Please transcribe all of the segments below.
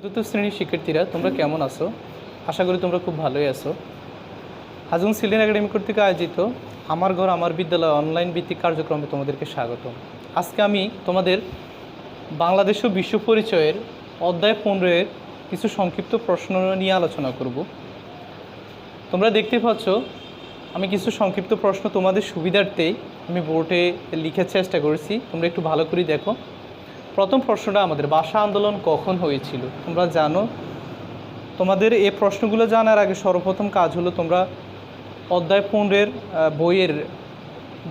চতুর্থ শ্রেণীর শিক্ষার্থীরা তোমরা কেমন আছো? আশা করি তোমরা খুব ভালোই আছো। হাজুন চিলড্রেন একাডেমি কর্তৃক আয়োজিত আমার ঘর আমার বিদ্যালয় অনলাইন ভিত্তিক কার্যক্রমে তোমাদেরকে স্বাগত। আজকে আমি তোমাদের বাংলাদেশ ও বিশ্ব পরিচয়ের অধ্যায় 15-এর কিছু সংক্ষিপ্ত প্রশ্ন নিয়ে আলোচনা করব। তোমরা দেখতে পাচ্ছ আমি কিছু সংক্ষিপ্ত প্রশ্ন তোমাদের সুবিধার্থেই আমি বোর্ডে লিখার চেষ্টা করেছি, তোমরা একটু ভালো করে দেখো। প্রথম প্রশ্নটা আমাদের ভাষা আন্দোলন কখন হয়েছিল? তোমরা জানো, তোমাদের এই প্রশ্নগুলো জানার আগে সর্বপ্রথম কাজ হলো তোমরা অধ্যায় 15-এর বইয়ের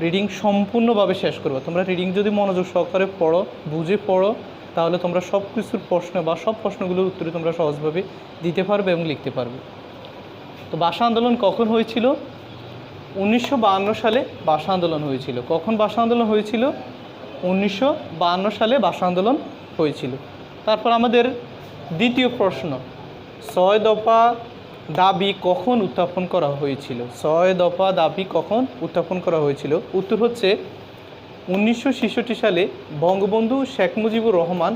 রিডিং সম্পূর্ণভাবে শেষ করবে। তোমরা রিডিং যদি মনোযোগ সহকারে পড়ো, বুঝে পড়ো, তাহলে তোমরা সব কিছুর প্রশ্ন বা সব প্রশ্নগুলোর উত্তরে তোমরা সহজভাবে দিতে পারবে এবং লিখতে পারবে। তো ভাষা আন্দোলন কখন হয়েছিল? 1952 সালে ভাষা আন্দোলন হয়েছিল। কখন ভাষা আন্দোলন হয়েছিল? 1952 সালে ভাষা আন্দোলন হয়েছিল। তারপর আমাদের দ্বিতীয় প্রশ্ন, 6 দফা দাবি কখন উত্থাপন করা হয়েছিল? 6 দফা দাবি কখন উত্থাপন করা হয়েছিল? উত্তর হচ্ছে 1966 সালে বঙ্গবন্ধু শেখ মুজিবুর রহমান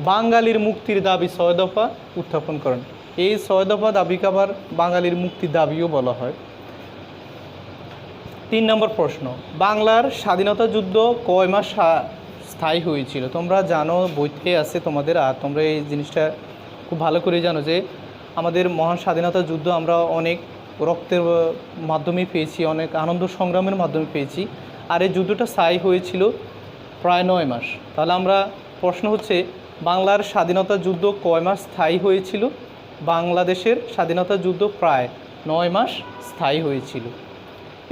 বাঙালির মুক্তির দাবি 6 দফা উত্থাপন করেন। এই 6 দফা দাবিকে আবার বাঙালির মুক্তির দাবিও বলা হয়। 3 নম্বর প্রশ্ন, বাংলার স্বাধীনতা যুদ্ধ কয় মাস স্থায়ী হয়েছিল? তোমরা জানো, বইতে আছে তোমাদের, আর তোমরা এই জিনিসটা খুব ভালো করে জানো যে আমাদের মহান স্বাধীনতা যুদ্ধ আমরা অনেক রক্তের মাধ্যমে পেয়েছি, অনেক আনন্দ সংগ্রামের মাধ্যমে পেয়েছি, আর এই যুদ্ধটা স্থায়ী হয়েছিল প্রায় 9 মাস। তাহলে আমরা প্রশ্ন হচ্ছে বাংলার স্বাধীনতা যুদ্ধ কয় মাস স্থায়ী হয়েছিল? বাংলাদেশের স্বাধীনতা যুদ্ধ প্রায় 9 মাস স্থায়ী হয়েছিল।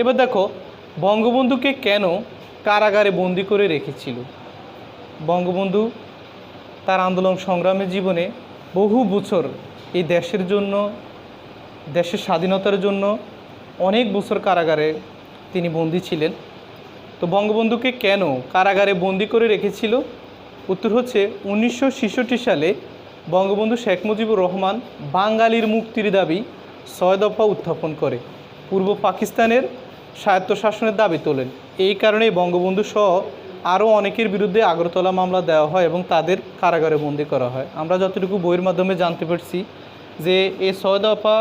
এবার দেখো, বঙ্গবন্ধুকে কেন কারাগারে বন্দি করে রেখেছিল? বঙ্গবন্ধু তার আন্দোলন সংগ্রামের জীবনে বহু বছর এই দেশের জন্য, দেশের স্বাধীনতার জন্য অনেক বছর কারাগারে তিনি বন্দী ছিলেন। তো বঙ্গবন্ধুকে কেন কারাগারে বন্দি করে রেখেছিল? উত্তর হচ্ছে 1966 সালে বঙ্গবন্ধু শেখ মুজিবুর রহমান বাঙালির মুক্তির দাবি 6 দফা উত্থাপন করে পূর্ব পাকিস্তানের স্বায়ত্তশাসনের দাবি তোলেন। এই কারণে বঙ্গবন্ধু সহ আরও অনেকের বিরুদ্ধে আগরতলা মামলা দেওয়া হয় এবং তাদের কারাগারে বন্দি করা হয়। আমরা যতটুকু বইয়ের মাধ্যমে জানতে পারছি যে এই 6 দফা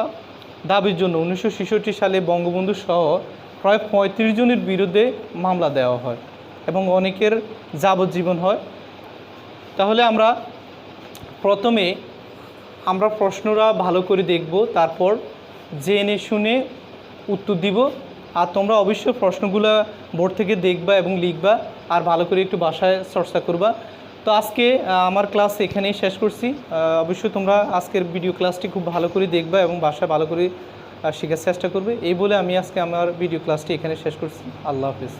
দাবির জন্য 1966 সালে বঙ্গবন্ধু সহ প্রায় 35 জনের বিরুদ্ধে মামলা দেওয়া হয় এবং অনেকের যাবজ্জীবন হয়। তাহলে আমরা প্রথমে প্রশ্নটা ভালো করে দেখব, তারপর জেনে শুনে উত্তর দিব। আর তোমরা অবশ্যই প্রশ্নগুলো বোর্ড থেকে দেখবা এবং লিখবা, আর ভালো করে একটু ভাষায় চর্চা করবা। তো আজকে আমার ক্লাস এখানেই শেষ করছি। অবশ্যই তোমরা আজকের ভিডিও ক্লাসটি খুব ভালো করে দেখবা এবং ভাষা ভালো করে শেখার চেষ্টা করবে। এই বলে আমি আজকে আমার ভিডিও ক্লাসটি এখানে শেষ করছি। আল্লাহ হাফিজ।